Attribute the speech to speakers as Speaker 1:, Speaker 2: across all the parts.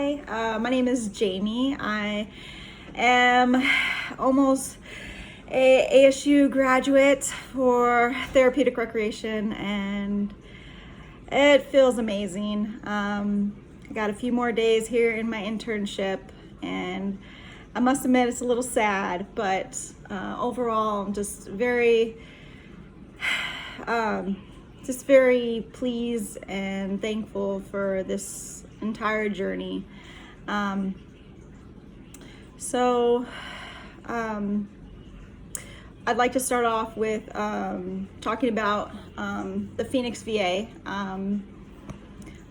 Speaker 1: Hi, my name is Jamie. I am almost a ASU graduate for therapeutic recreation, and it feels amazing. I got a few more days here in my internship, and I must admit it's a little sad, but overall I'm just very pleased and thankful for this entire journey. I'd like to start off with talking about the Phoenix VA.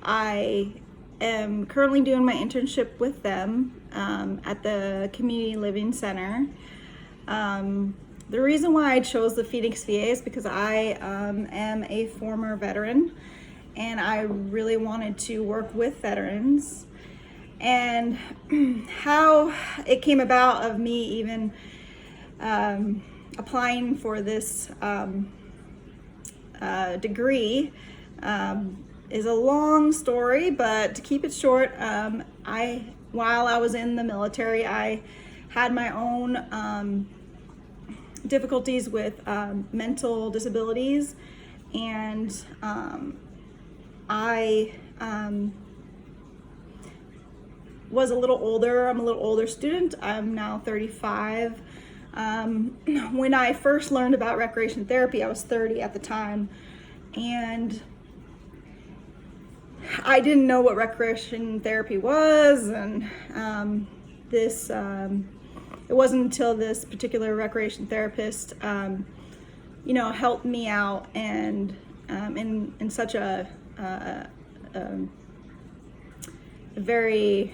Speaker 1: I am currently doing my internship with them at the Community Living Center. The reason why I chose the Phoenix VA is because I am a former veteran, and I really wanted to work with veterans. And how it came about of me even applying for this degree is a long story, but to keep it short, while I was in the military, I had my own difficulties with mental disabilities, and I was a little older. I'm a little older student. I'm now 35. When I first learned about recreation therapy, I was 30 at the time, and I didn't know what recreation therapy was, and it wasn't until this particular recreation therapist, helped me out, and in such a very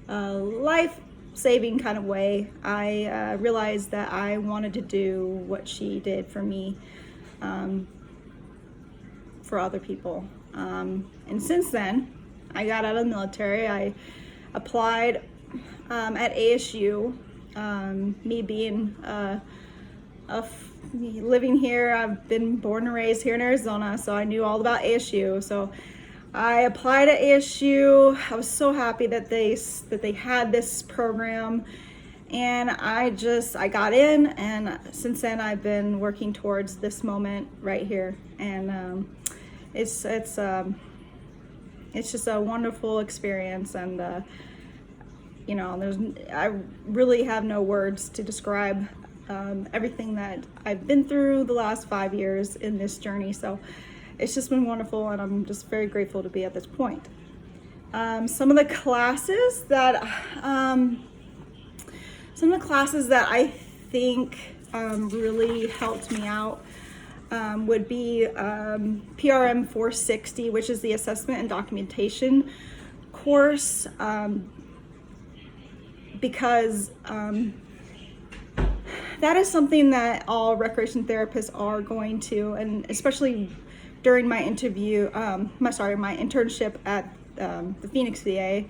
Speaker 1: life-saving kind of way, I realized that I wanted to do what she did for me, for other people. And since then, I got out of the military. I applied at ASU. Me being living here, I've been born and raised here in Arizona, so I knew all about ASU. So I applied at ASU. I was so happy that they had this program, and I got in, and since then I've been working towards this moment right here, and it's just a wonderful experience, and I really have no words to describe everything that I've been through the last 5 years in this journey. So it's just been wonderful, and I'm just very grateful to be at this point. Some of the classes that I think really helped me out would be PRM 460, which is the assessment and documentation course, because that is something that all recreation therapists are going to, and especially during my my internship at the Phoenix VA,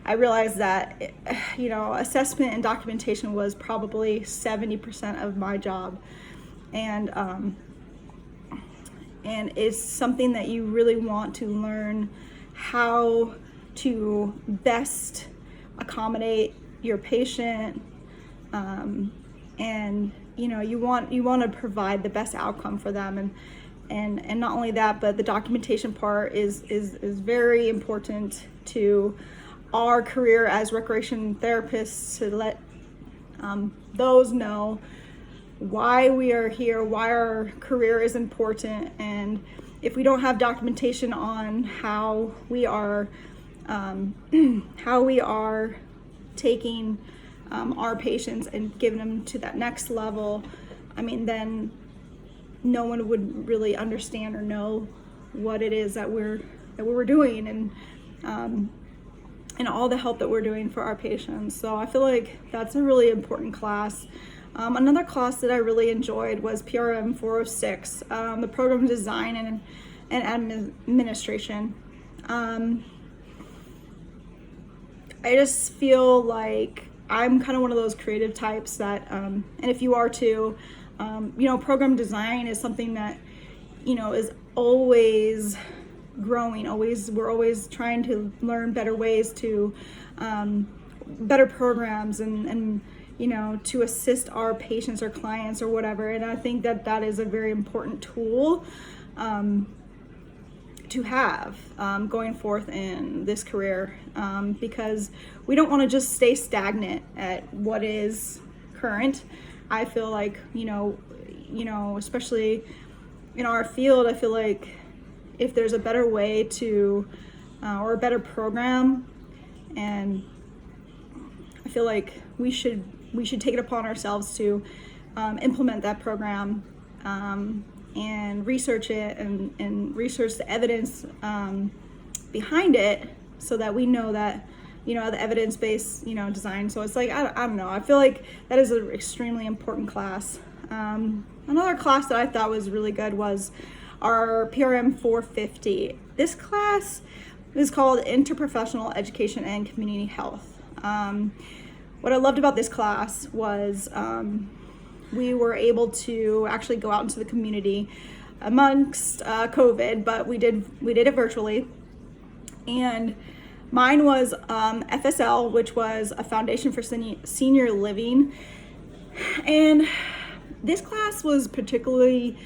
Speaker 1: I realized that assessment and documentation was probably 70% of my job, and it's something that you really want to learn how to best accommodate your patient, and you want to provide the best outcome for them, and not only that, but the documentation part is very important to our career as recreation therapists, to let those know why we are here, why our career is important. And if we don't have documentation on how we are taking our patients and giving them to that next level, then no one would really understand or know what it is that we're doing, and all the help that we're doing for our patients. So I feel like that's a really important class. Another class that I really enjoyed was PRM 406, the program design and administration. I just feel like I'm kind of one of those creative types that, and if you are too, program design is something that, is always growing. We're always trying to learn better ways to, better programs and to assist our patients or clients or whatever. And I think that is a very important tool to have going forth in this career, because we don't want to just stay stagnant at what is current. I feel like, especially in our field, I feel like if there's a better way to, or a better program, and I feel like we should take it upon ourselves to implement that program, and research it and research the evidence behind it, so that we know that, the evidence-based, design. So it's like, I don't know. I feel like that is an extremely important class. Another class that I thought was really good was our PRM 450. This class is called Interprofessional Education and Community Health. What I loved about this class was we were able to actually go out into the community amongst COVID, but we did it virtually. And mine was FSL, which was a Foundation for Senior Living. And this class was particularly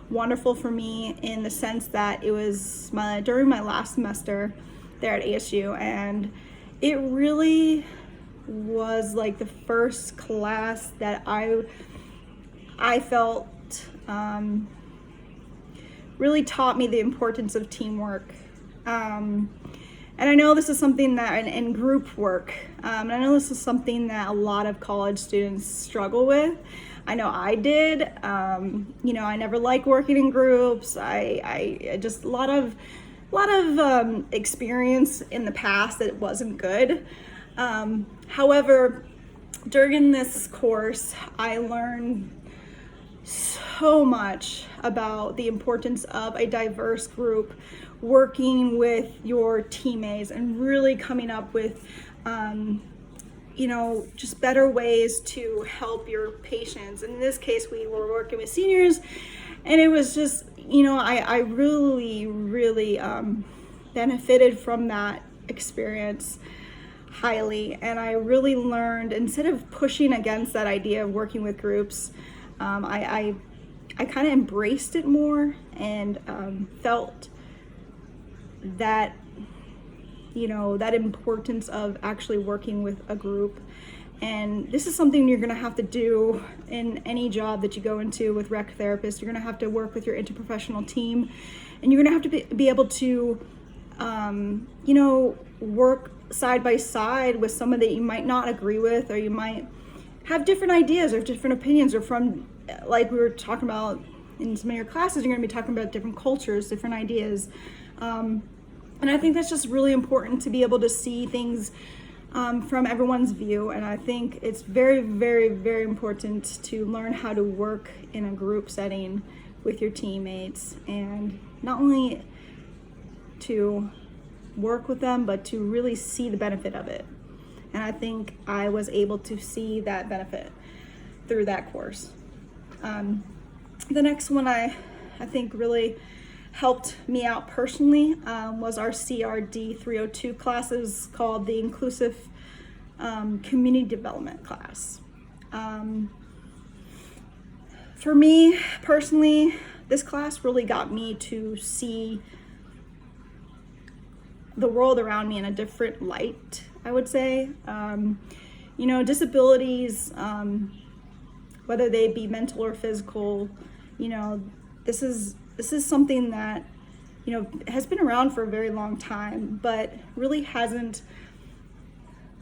Speaker 1: wonderful for me in the sense that it was during my last semester there at ASU, and it really was like the first class that I felt really taught me the importance of teamwork. And I know this is something that, in group work, and I know this is something that a lot of college students struggle with. I know I did. I never liked working in groups. I just a lot of experience in the past that it wasn't good. However, during this course, I learned so much about the importance of a diverse group, working with your teammates, and really coming up with just better ways to help your patients. In this case, we were working with seniors, and it was just, I really benefited from that experience highly. And I really learned, instead of pushing against that idea of working with groups, I kind of embraced it more, and felt that that importance of actually working with a group. And this is something you're going to have to do in any job that you go into with rec therapists. You're going to have to work with your interprofessional team, and you're going to have to be able to work side by side with someone that you might not agree with, or you might have different ideas or different opinions, or from, like we were talking about in some of your classes, you're going to be talking about different cultures, different ideas. And I think that's just really important, to be able to see things from everyone's view. And I think it's very, very, very important to learn how to work in a group setting with your teammates, and not only to work with them, but to really see the benefit of it. And I think I was able to see that benefit through that course. The next one I think really helped me out personally was our CRD 302 classes, called the Inclusive Community Development class. For me personally, this class really got me to see the world around me in a different light, I would say. Disabilities, whether they be mental or physical, this is something that, has been around for a very long time, but really hasn't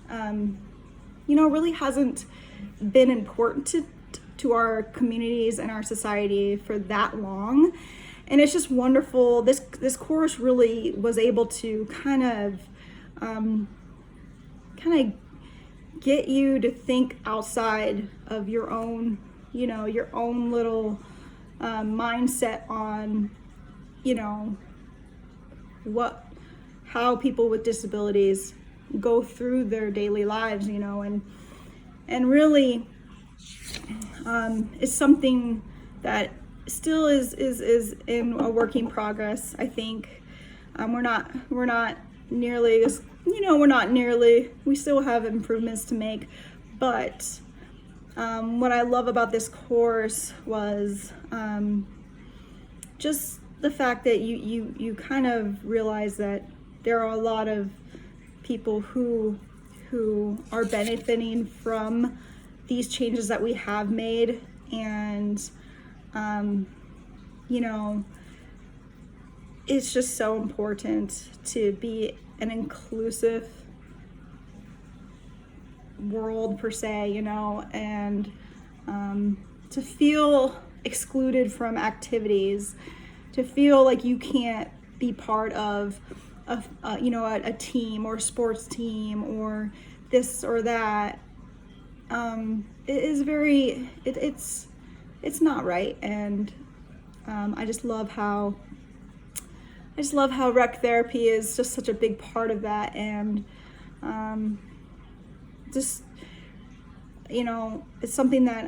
Speaker 1: been important to our communities and our society for that long. And it's just wonderful. This course really was able to kind of get you to think outside of your own, your own little mindset on, how people with disabilities go through their daily lives, and really is something that still is in a working progress, I think. We're not nearly as, we still have improvements to make, but what I love about this course was just the fact that you kind of realize that there are a lot of people who are benefiting from these changes that we have made, and it's just so important to be an inclusive world per se, and to feel excluded from activities, to feel like you can't be part of a team or a sports team or this or that. It's not right, and I just love how rec therapy is just such a big part of that, and it's something that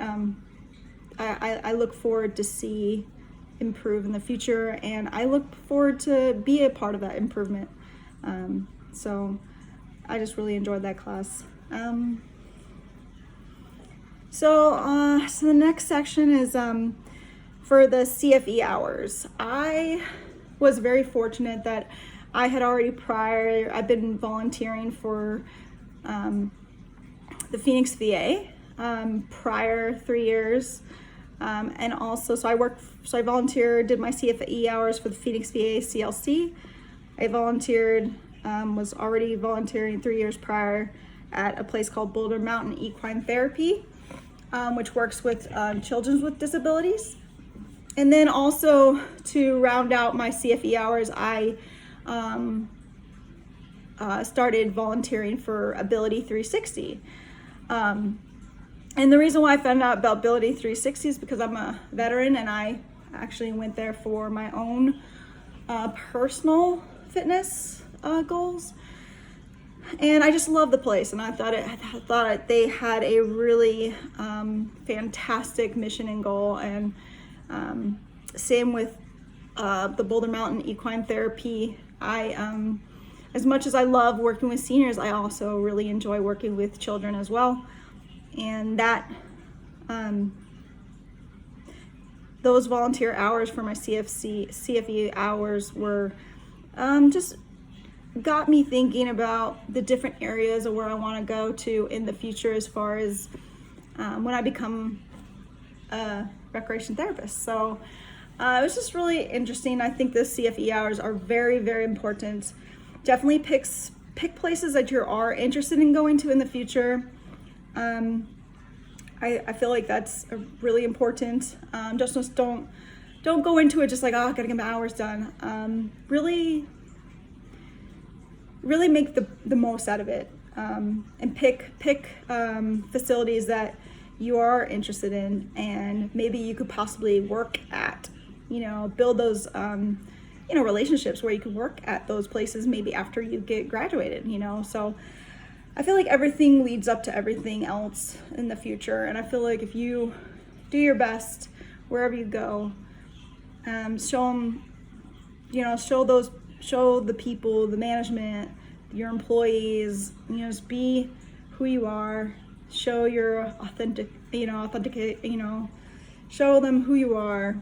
Speaker 1: I look forward to see improve in the future, and I look forward to be a part of that improvement. So I just really enjoyed that class. So the next section is for the CFE hours. I was very fortunate that I had already I've been volunteering for the Phoenix VA prior 3 years. And also, so I volunteered, did my CFE hours for the Phoenix VA CLC. I was already volunteering 3 years prior at a place called Boulder Mountain Equine Therapy, which works with children with disabilities. And then also to round out my CFE hours, I started volunteering for Ability 360. And the reason why I found out about Ability 360 is because I'm a veteran, and I actually went there for my own personal fitness goals. And I just love the place, and I thought they had a really fantastic mission and goal. And same with the Boulder Mountain Equine Therapy. As much as I love working with seniors, I also really enjoy working with children as well. And that those volunteer hours for my CFE hours were just got me thinking about the different areas of where I want to go to in the future as far as when I become a recreation therapist. So it was just really interesting. I think the CFE hours are very, very important. Definitely pick places that you are interested in going to in the future. I feel like that's really important. Just don't go into it just like, oh, I gotta get my hours done. Really make the most out of it, and pick facilities that you are interested in, and maybe you could possibly work at, build those relationships where you can work at those places maybe after you get graduated. So I feel like everything leads up to everything else in the future, and I feel like if you do your best wherever you go, show the people, the management, your employees, just be who you are, show your show them who you are,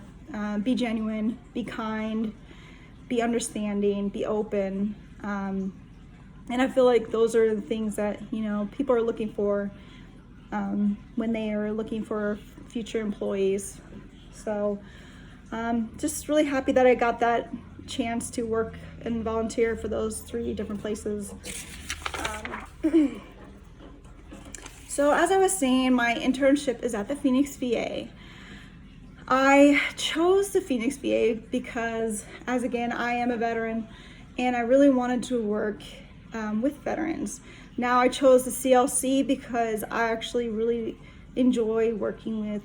Speaker 1: be genuine, be kind, be understanding, be open. And I feel like those are the things that, people are looking for when they are looking for future employees. So just really happy that I got that chance to work and volunteer for those 3 different places. So as I was saying, my internship is at the Phoenix VA. I chose the Phoenix VA because, as again, I am a veteran, and I really wanted to work with veterans. Now I chose the CLC because I actually really enjoy working with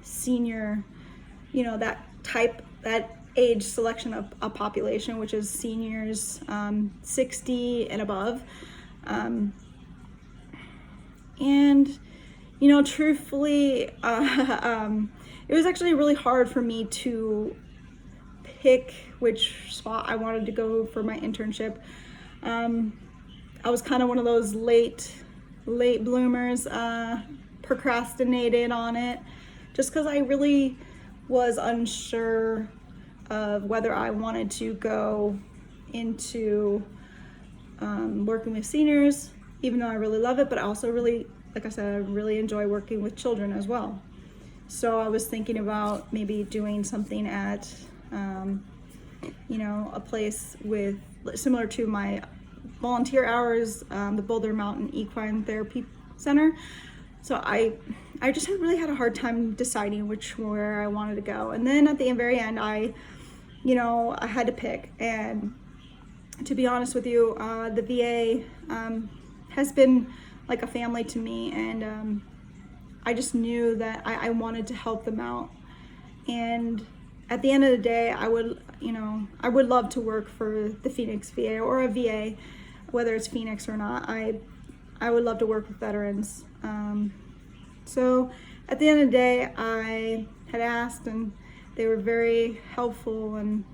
Speaker 1: senior, that age selection of a population, which is seniors 60 and above. And truthfully, it was actually really hard for me to pick which spot I wanted to go for my internship, I was kind of one of those late bloomers, procrastinated on it just because I really was unsure of whether I wanted to go into working with seniors, even though I really love it, but I also really, like I said, I really enjoy working with children as well. So I was thinking about maybe doing something at, a place with similar to my volunteer hours, the Boulder Mountain Equine Therapy Center. So I just really had a hard time deciding where I wanted to go. And then at the very end, I had to pick. And to be honest with you, the VA has been like a family to me, and I just knew that I wanted to help them out. And at the end of the day, I would love to work for the Phoenix VA or a VA, whether it's Phoenix or not. I would love to work with veterans. So at the end of the day, I had asked, and they were very helpful, and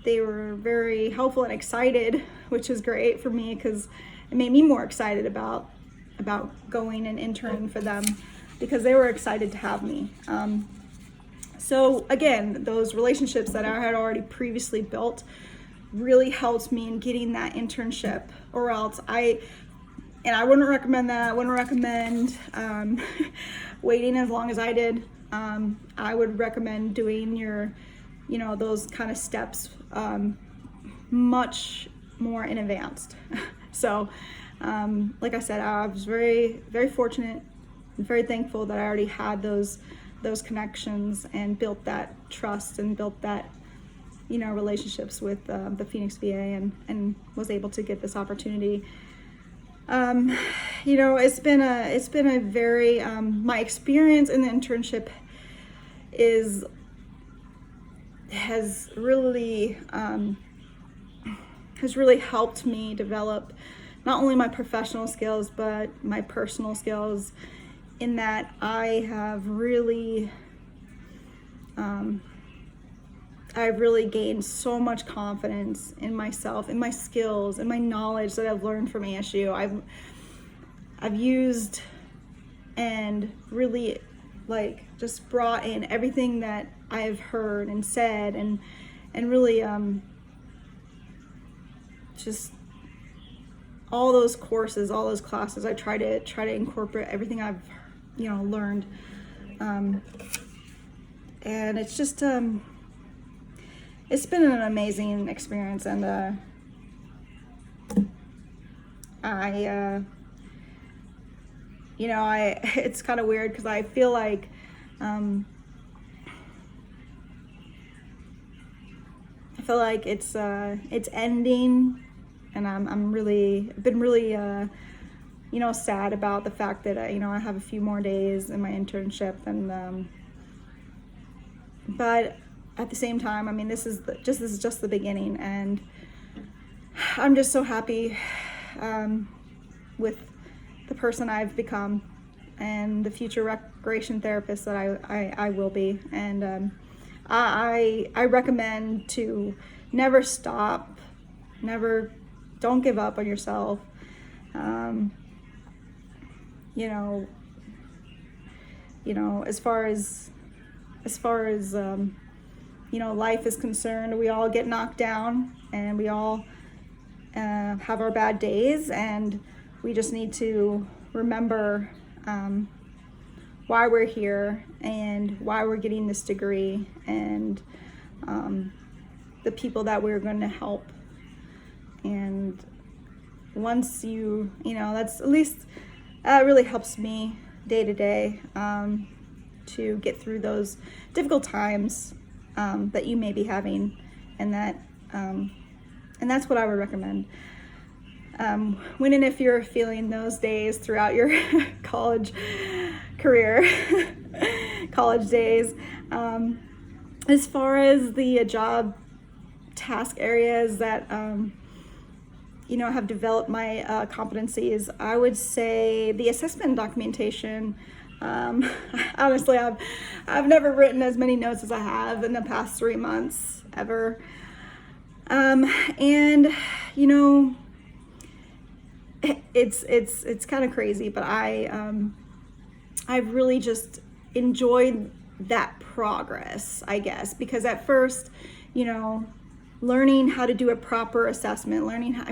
Speaker 1: they were very helpful and excited, which is great for me because it made me more excited about going and interning for them, because they were excited to have me. So again, those relationships that I had already previously built really helped me in getting that internship, or else I wouldn't recommend that. I wouldn't recommend waiting as long as I did. I would recommend doing those kind of steps much more in advance. So, like I said, I was very, very fortunate and very thankful that I already had those connections and built that trust and built that, relationships with the Phoenix VA, and was able to get this opportunity. It's been a very, my experience in the internship has really helped me develop not only my professional skills, but my personal skills, in that I have really, I've really gained so much confidence in myself, in my skills, and my knowledge that I've learned from ASU. I've used and really just brought in everything that I've heard and said, and really just all those courses, all those classes. I try to incorporate everything I've learned, and it's just it's been an amazing experience. And it's kind of weird because I feel like it's ending, and I'm really been really sad about the fact that I have a few more days in my internship, and but at the same time, I mean, this is just the beginning, and I'm just so happy with the person I've become and the future recreation therapist that I will be. And I recommend to never stop, don't give up on yourself. As far as life is concerned, we all get knocked down, and we all have our bad days, and we just need to remember why we're here and why we're getting this degree, and the people that we're going to help. And once that's, at least that really helps me day to day to get through those difficult times that you may be having, and that's what I would recommend. When and if you're feeling those days throughout your college career, college days, as far as the job task areas that have developed my competencies, I would say the assessment and documentation Honestly, I've never written as many notes as I have in the past 3 months ever. And you know, it's kind of crazy, but I've really just enjoyed that progress, I guess, because at first, you know, learning how to do a proper assessment,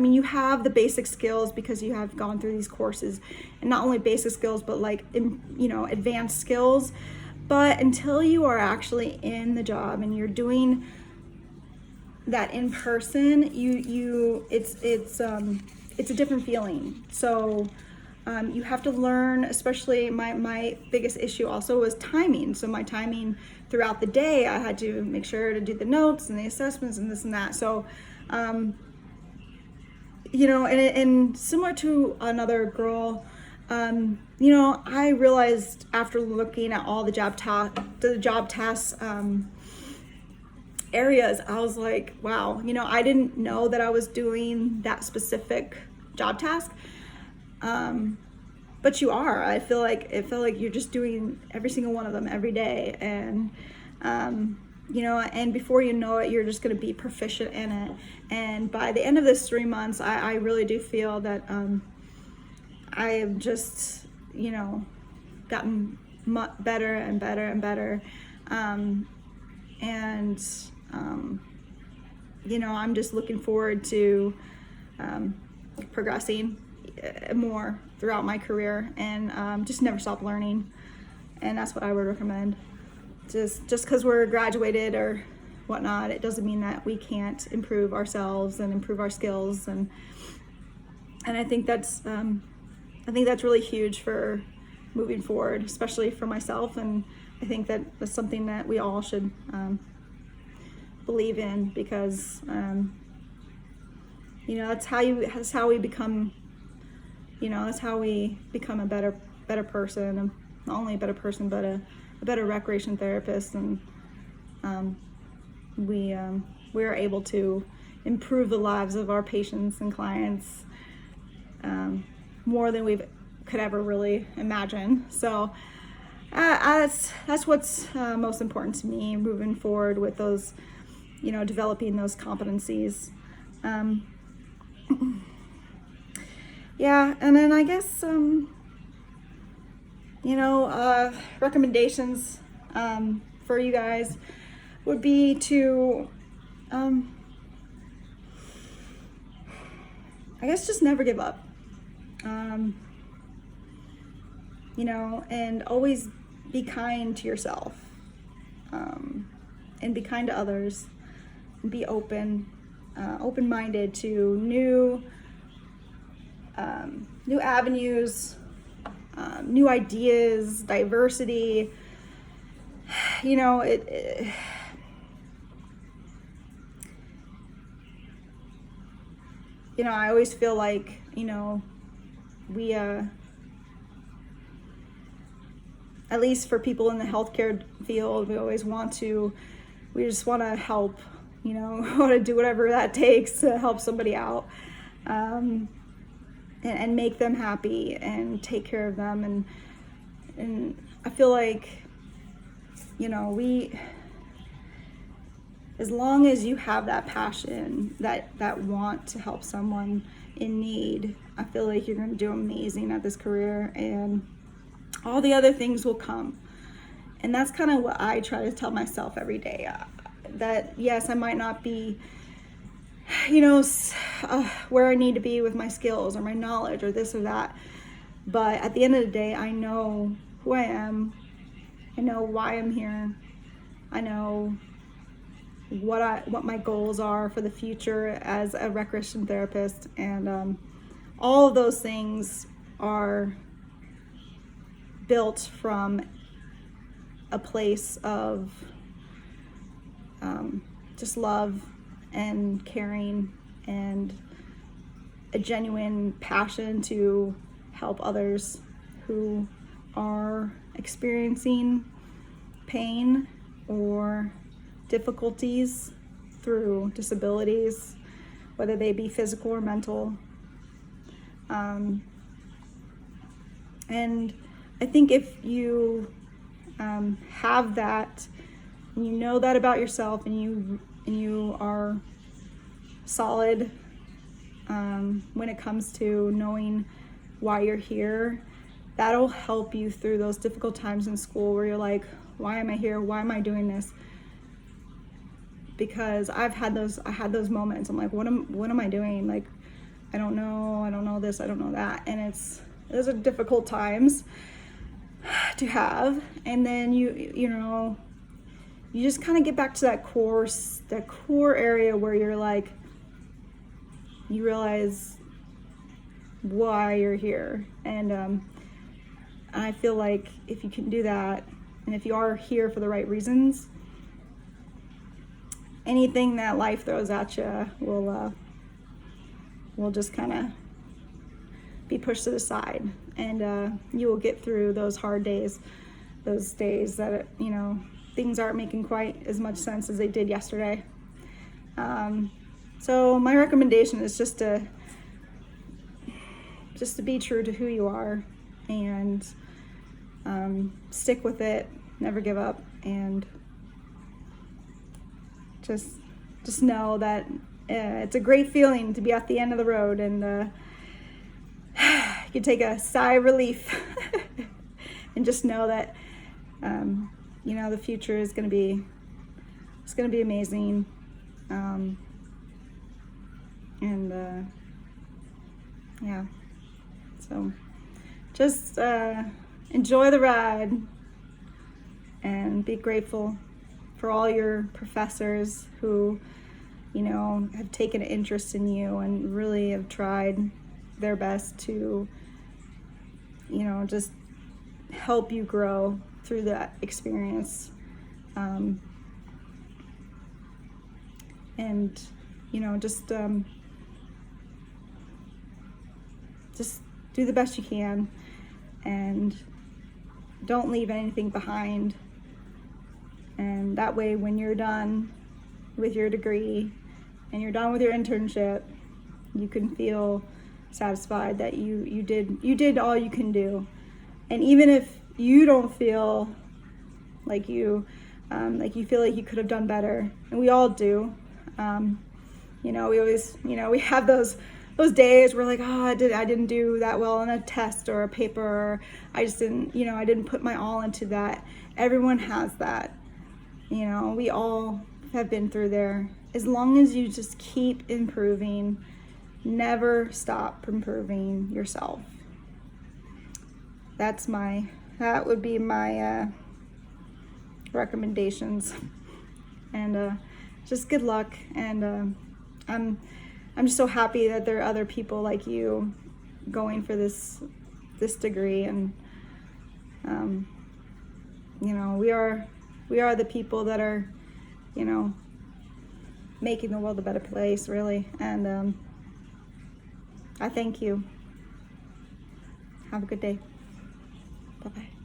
Speaker 1: you have the basic skills because you have gone through these courses, and not only basic skills, but like, you know, advanced skills. But until you are actually in the job and you're doing that in person, it's a different feeling. So you have to learn, especially my biggest issue also was timing. So my timing throughout the day, I had to make sure to do the notes and the assessments and this and that. So, you know, and similar to another girl, you know, I realized after looking at all the job tasks, areas, I was like, wow, you know, I didn't know that I was doing that specific job task. But you are. It felt like you're just doing every single one of them every day, and you know, and before you know it, you're just going to be proficient in it. And by the end of this 3 months, I really do feel that I have just, you know, gotten better and better and better, and you know, I'm just looking forward to progressing more throughout my career, and just never stop learning. And that's what I would recommend. Just because we're graduated or whatnot, it doesn't mean that we can't improve ourselves and improve our skills. And I think that's really huge for moving forward, especially for myself. And I think that's something that we all should believe in, because you know, that's how we become, you know, that's how we become a better person, and not only a better person, but a better recreation therapist. And we are able to improve the lives of our patients and clients more than we could ever really imagine. So that's what's most important to me moving forward with those, you know, developing those competencies. Yeah, and then I guess, you know, recommendations for you guys would be to, I guess, just never give up. You know, and always be kind to yourself, and be kind to others, and be open-minded to new avenues, new ideas, diversity. You know, you know, I always feel like, you know, we at least for people in the healthcare field, we just want to help, you know, want to do whatever that takes to help somebody out, and make them happy and take care of them. And I feel like, you know, as long as you have that passion, that want to help someone in need, I feel like you're going to do amazing at this career, and all the other things will come. And that's kind of what I try to tell myself every day, that yes, I might not be, you know, where I need to be with my skills or my knowledge or this or that, but at the end of the day, I know who I am. I know why I'm here. I know what my goals are for the future as a recreation therapist, and all of those things are built from a place of just love and caring and a genuine passion to help others who are experiencing pain or difficulties through disabilities, whether they be physical or mental. And I think if you have that, and you know that about yourself, and you are solid when it comes to knowing why you're here, that'll help you through those difficult times in school where you're like, why am I here? Why am I doing this? Because I had those moments. I'm like, what am I doing? Like, I don't know this, I don't know that. And those are difficult times to have. And then you just kind of get back to that core area where you're like, you realize why you're here. And I feel like if you can do that, and if you are here for the right reasons, anything that life throws at you will just kind of be pushed to the side, and you will get through those hard days, those days that things aren't making quite as much sense as they did yesterday. So my recommendation is just to be true to who you are, and stick with it, never give up, and just know that it's a great feeling to be at the end of the road, and you take a sigh of relief and just know that the future is going to be amazing, yeah, so just enjoy the ride and be grateful for all your professors who have taken an interest in you and really have tried their best to just help you grow through that experience, and just do the best you can, and don't leave anything behind. And that way, when you're done with your degree and you're done with your internship, you can feel satisfied that you did all you can do. And even if you don't feel like you feel like you could have done better, and we all do, we always we have those days where like, oh, I didn't do that well on a test or a paper, or I just didn't I didn't put my all into that. Everyone has that. We all have been through there. As long as you just keep improving, never stop improving yourself. That would be my recommendations. And just good luck. And I'm just so happy that there are other people like you going for this degree. And we are the people that are making the world a better place, really. And I thank you. Have a good day. Bye-bye.